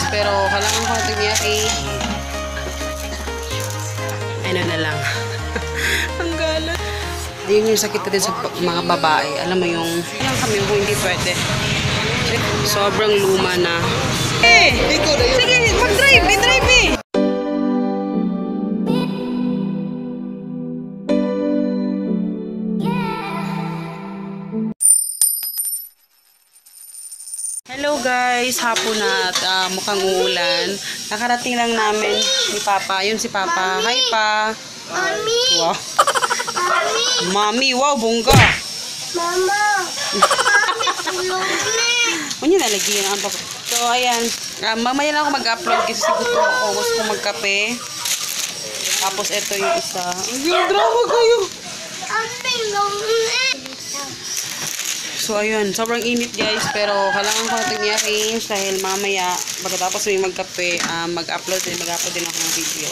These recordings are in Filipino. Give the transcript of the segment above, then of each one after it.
guys, pero kailangan ko natin ano na lang. Ang galat. Ayun yung sakit natin sa mga babae. Alam mo yung, alam kami kung hindi pwede. Sobrang luma na. Eh! Sige, mag-drive! I-drive eh! Hello guys, hapon na at mukhang uulan. Nakarating lang namin ni Papa. Yun si Papa. Hi Pa. Mami. Wow. Mami. Mami, wow, bongga. Mama. Mami, tulog na. Ano yun nalagyan ang papa. So ayan, mamaya lang ako mag-upload kasi gusto ko magkape. Tapos ito yung isa. Yung drama kayo. Mami, tulog na. So, ayun. Sobrang init, guys. Pero, kailangan ko natin i-arrange dahil mamaya, pagkatapos may magkape, mag-upload din ako ng video.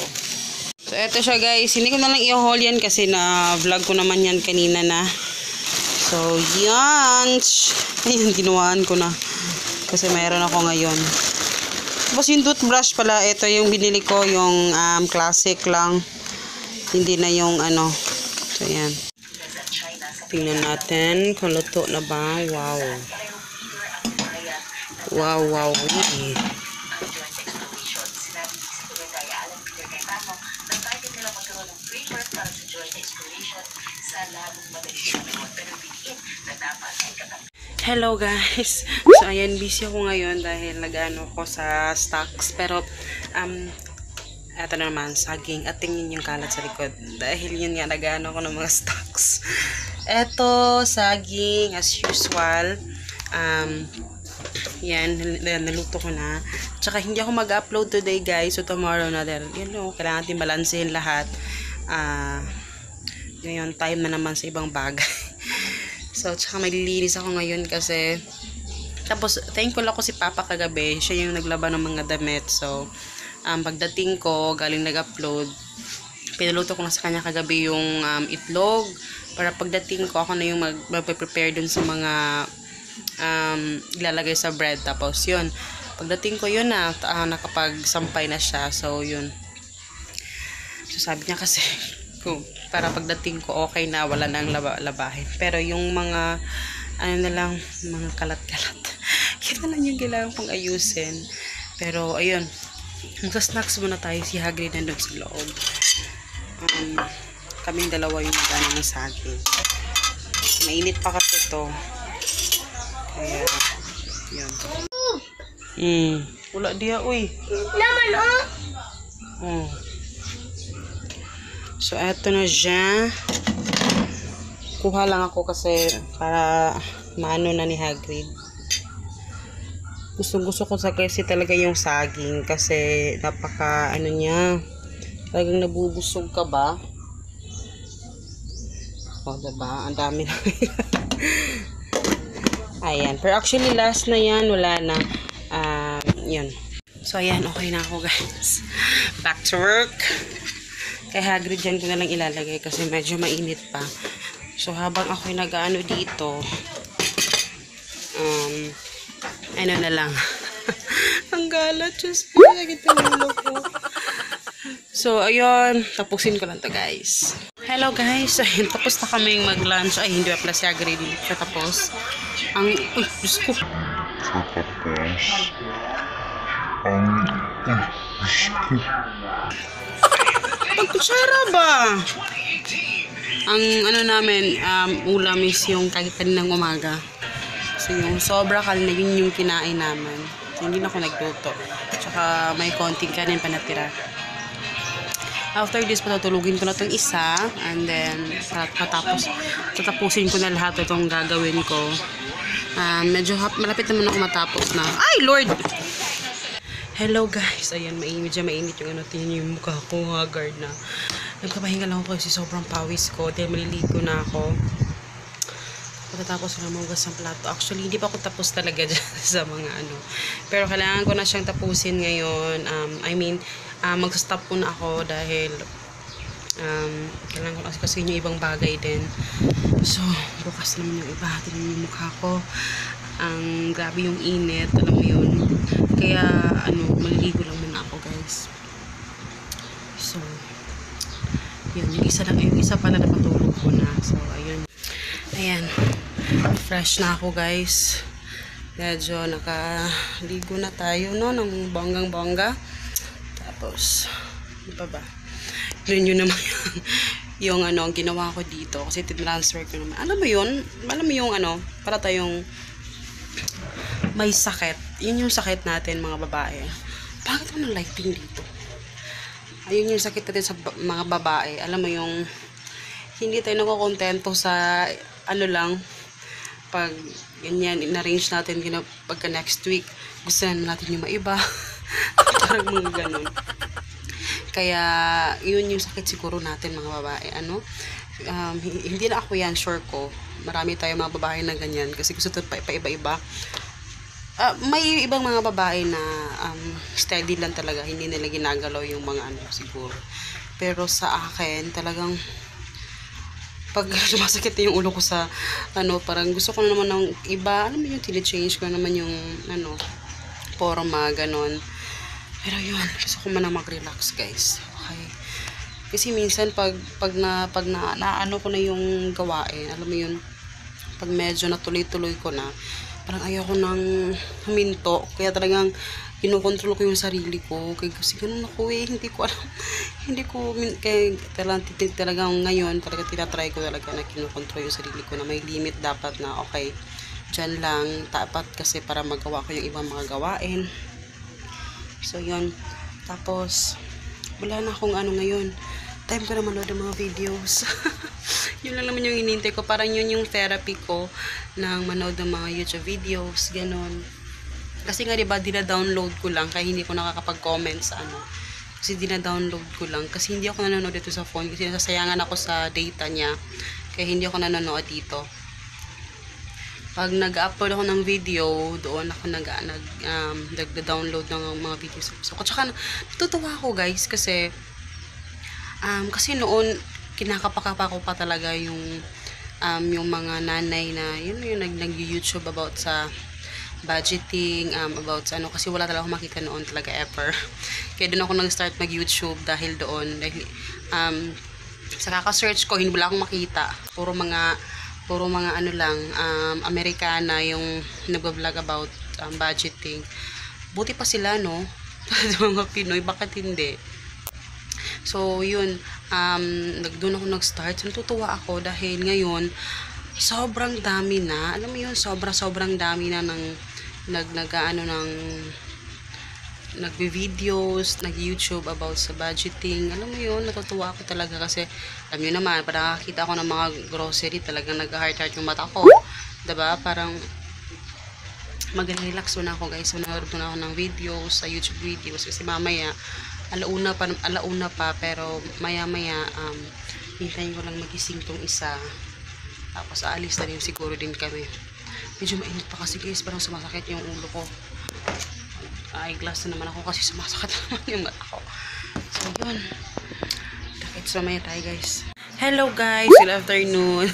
So, eto siya, guys. Hindi ko na lang i-haul yan kasi na-vlog ko naman yan kanina na. So, yan. Ayun, ginawaan ko na. Kasi mayroon ako ngayon. Tapos, yung toothbrush pala, ito yung binili ko, yung classic lang. Hindi na yung ano. So, yan. Tingnan natin kung luto na ba. Wow. Wow, wow. Hello guys. So ayan, busy ako ngayon dahil nag-ano ko sa stocks. Pero eto na naman, saging. At tingin yung kalat sa likod. Dahil yun nga, nag-ano ko ng mga stocks. Eto, saging, as usual. Yan, naluto ko na. Tsaka, hindi ako mag-upload today, guys. So, tomorrow na. Dahil, yun o, kailangan natin balansehin lahat. Yun, time na naman sa ibang bagay. So, tsaka may lilinis ako ngayon kasi tapos, thankful ako si Papa kagabi. Siya yung naglaba ng mga damit. So, pagdating ko, galing nag-upload, pinaluto ko na sa kanya kagabi yung itlog. Para pagdating ko, ako na yung mag-prepare dun sa mga ilalagay sa bread. Tapos, yun. Pagdating ko, yun na. Nakapag-sampay na siya. So, yun. So, sabi niya kasi, para pagdating ko, okay na. Wala nang labahin. Pero, yung mga, ano na lang, mga kalat-kalat. Yun na lang yung kailangan kong ayusin. Pero, ayun. Magsa-snacks muna tayo. Si Hagrid nandun sa loob. Kaming dalawa yung magana ng saging. Mainit pa kasi ito. Kaya, yun. Wala diya, uy. Naman, Oh. So, eto na siya. Kuha lang ako kasi para maano na ni Hagrid. Gusto ko sa kasi talaga yung saging kasi napaka, ano niya, talagang nabubusog ka ba? O, diba? Ang dami na. Ayan. Pero actually, last na yan. Wala na. Yun. So, ayan. Okay na ako, guys. Back to work. Kay Hagrid dyan ko na lang ilalagay kasi medyo mainit pa. So, habang ako'y nag-ano dito, ano na lang. Ang galat. Just, pinagit ang ulo ko. So, ayun. Tapusin ko lang to, guys. Hello, guys. Ayun, tapos na kaming mag-lunch. Ay, hindi pa pala si Hagrid. Siya tapos. Uy, Diyos ko. Pagkutsara ba? Ang ano namin, ulam is yung kaninang umaga. So, yung sobra kanina, yun yung kinain namin. So, hindi na ako nagluto. Tsaka may konting kanin pa natira. After this, patutulugin ko na itong isa. And then, tatapusin ko na lahat itong gagawin ko. Medyo malapit naman ako matapos na. Ay, Lord! Hello, guys. Ayan, medyo mainit yung ano. Tingnan yung mukha ko. Haggard na. Nagpapahinga lang ako kasi sobrang pawis ko. Dahil maliligo na ako. Pagkatapos ko na mahugas ng plato. Actually, hindi pa ako tapos talaga dyan sa mga ano. Pero kailangan ko na siyang tapusin ngayon. Mag-stop ko na ako dahil kailangan ko kasi yung ibang bagay din. So, bukas naman yung iba. Tignan yung mukha ko. Grabe yung init. Alam mo yun. Kaya, maliligo lang muna ako, guys. So, yun, yung isa pala napatulog ko na. So, ayun. Ayan. Fresh na ako, guys. Medyo nakaligo na tayo, no? Ng bonggang-bongga. Tapos, ano pa ba? Yun yun naman yung ano, ginawa ko dito. Kasi tinransfer ko naman. Alam mo yun? Alam mo yung ano, para tayong may sakit. Yun yung sakit natin, mga babae. Bakit ano lighting dito? Ayun yung sakit natin sa mga babae. Alam mo yung hindi tayo nakukontento sa ano lang, pag ganyan, in-arrange natin pagka next week, gusto natin yung maiba. Parang mga ganun. Kaya, yun yung sakit siguro natin, mga babae. Ano? Hindi na ako yan, sure ko. Marami tayo mga babae na ganyan. Kasi gusto ito pa-iba-iba. May ibang mga babae na steady lang talaga. Hindi nila ginagalaw yung mga ano siguro. Pero sa akin, talagang pag sumasakit yung ulo ko sa ano, parang gusto ko na naman ng iba, alam mo yung tine-change ko naman yung ano, forma, ganon. Pero yun, gusto ko man na mag-relax, guys. Okay. Kasi minsan pag naano ko na yung gawain, alam mo yun, pag medyo natuloy-tuloy ko na, parang ayoko nang huminto. Kaya talagang kinokontrol ko yung sarili ko. Kasi ganun ako hindi ko alam. Kaya talagang ngayon, talaga tinatry ko talaga na kinokontrol yung sarili ko na may limit dapat na okay, dyan lang, dapat kasi para magawa ko yung ibang mga gawain. So, yun. Tapos, wala na akong ano ngayon. Time ko na manood ng mga videos. Yun lang naman yung inintay ko. Parang yun yung therapy ko ng manood ng mga YouTube videos. Ganon. Kasi nga diba, dina-download ko lang kaya hindi ko nakakapag-comment sa ano. Kasi dina-download ko lang. Kasi hindi ako nanonood dito sa phone. Kasi nasasayangan ako sa data niya. Kaya hindi ako nanonood dito. Pag nag-upload ako ng video, doon ako nag-download ng mga videos. So, tsaka natutuwa ako, guys. Kasi noon, kinakapakapa ko pa talaga yung mga nanay na yun yung nag-YouTube about sa budgeting, about sa ano, kasi wala talaga ako makita noon talaga ever. Kaya doon ako nag-start mag-YouTube dahil doon, sa kaka-search ko, hindi wala akong makita. Puro mga ano lang, Amerikana yung nag-vlog about budgeting. Buti pa sila, no? Mga Pinoy, bakit hindi? So, yun, doon ako nag-start. Natutuwa ako dahil ngayon, sobrang dami na. Alam mo yun, sobrang dami na ng nagbe-videos, nag-YouTube about sa budgeting. Alam mo yun, natutuwa ako talaga kasi, alam nyo naman, parang nakakita ako ng mga grocery, talagang nag-heart-heart yung mata ko. Diba? Parang, mag-relax muna ako, guys. Manood muna ako ng videos, sa YouTube videos, kasi mamaya, alauna pa, pero maya-maya, hintayin ko lang magising tong isa. Tapos, aalis na rin siguro din kami. Medyo mainit pa kasi, guys, parang sumasakit yung ulo ko. Eyeglass na naman ako kasi sumasakit naman yung mata ko. So, yun. Dakits mamaya tayo, guys. Hello, guys. Good afternoon.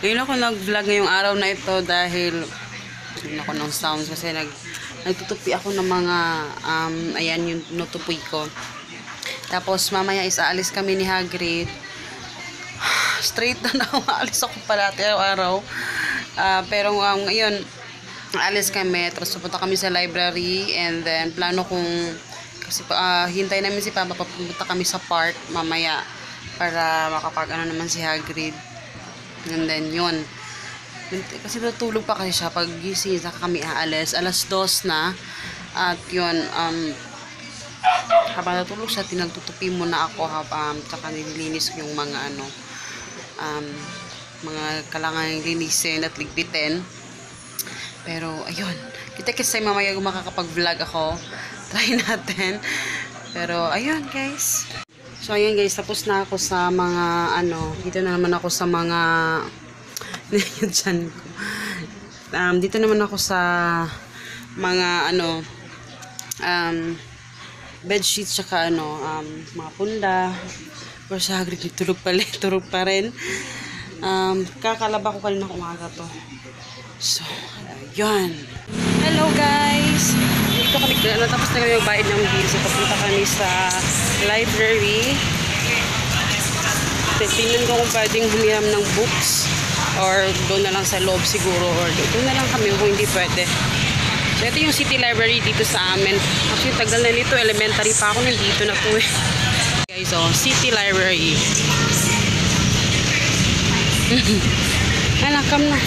Ngayon ako nag-vlog ngayong araw na ito dahil ngayon ako ng sounds kasi nagtutupi ako ng mga ayan yung nutupoy ko. Tapos, mamaya aalis kami ni Hagrid. Straight na aalis ako palati araw-araw. Pero ngayon, alis kami, tapos pupunta kami sa library, and then plano kong, kasi hintay namin si Papa, papunta kami sa park mamaya, para makapag-ano naman si Hagrid. And then, yun. Kasi tutulog pa kasi siya, pag gising, saka kami aalis, 2:00 na, at yun, habang natulog siya, tinagtutupi muna ako, saka nililinis ko yung mga mga kailangan linisin at ligpitin. Pero ayun, kita kasi mamaya makakapag-vlog ako, try natin. Pero ayun, guys, so ayun, guys, tapos na ako sa mga dito na naman ako sa mga dyan ko. Dito naman ako sa mga bed sheets, tsaka mga punda. Pero sa Hagrid, tulog pa rin. Kakalaba ko kanina umaga to. So, ayun. Hello, guys! dito kami, natapos na kami magbayad ng bill. So, papunta kami sa library. Tingnan ko kung pwedeng humiram ng books or doon na lang sa loob siguro or doon na lang kami kung hindi pwede. So, ito yung city library dito sa amin. Actually, tagal na nito. Elementary pa ako nandito na po eh. Guys, oh, city library. Anak, come na.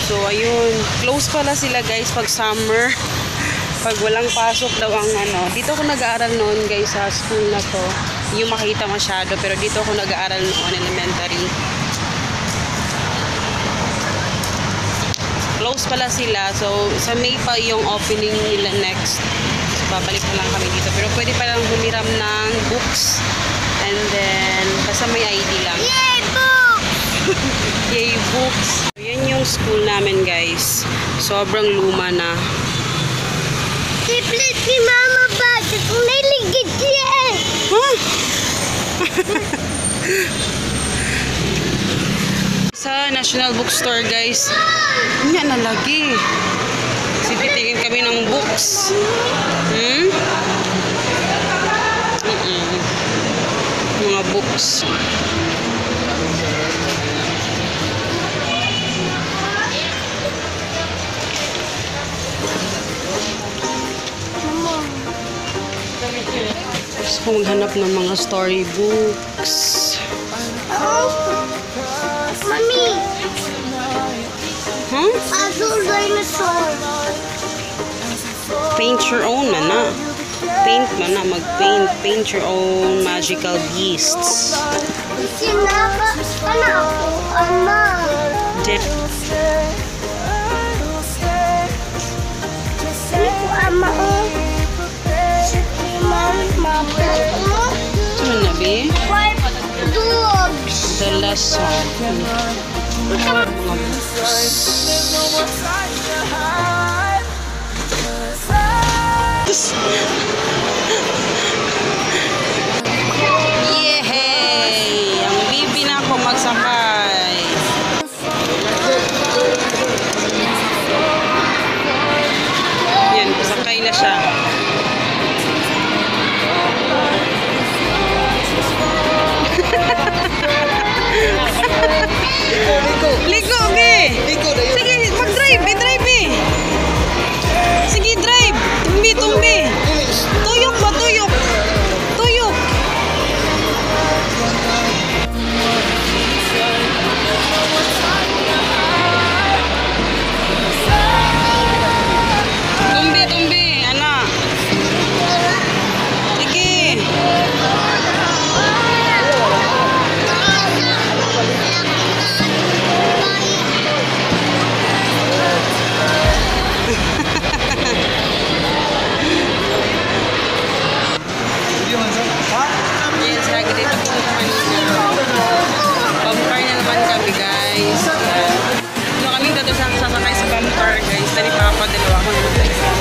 So, ayun. Close pala sila guys pag summer. Pag walang pasok daw ang ano. Dito ako nag-aaral noon guys sa school na to. Hindi yung makita masyado. Pero dito ako nag-aaral noon elementary. Close pala sila. So, sa May pa yung opening nila next. So, babalik na lang kami dito. Pero pwede pa lang humiram ng books. And then, basta may ID lang. Yay, book! Yay, books. So, yan yung school namin, guys. Sobrang luma na. Siplit ni Mama Bakit kung naligid yan? Huh? Sa National Bookstore, guys. Yan na lagi. Kasi titingin kami ng books. Mga books. Gusto ko maghanap ng mga storybooks. Oh, Mami, Huh? puzzle dinosaur. Paint your own, mana. Paint, mana. Mag-paint. Paint your own magical beasts. Sinaka, ano ako, Ama? Ano ko, Ama, oh? Mama, Ano na, be? White dogs. The lesson. Mga books. Yehey! Ang bibi na ako magsakay. Yan, sakay na siya. Ligo, be! Sige, mag-drive, be! Drive, be! Sige, drive! Tumbi, tumbi! Tuyok ba, tuyok! Tuyok! Tumbi, tumbi! Anak! Sige! Yes, lagi dito po kanina. Bumper na naman kami, guys. Ano kami dito sasakay sa bumper, guys. Dali pa ako, dalawa ko.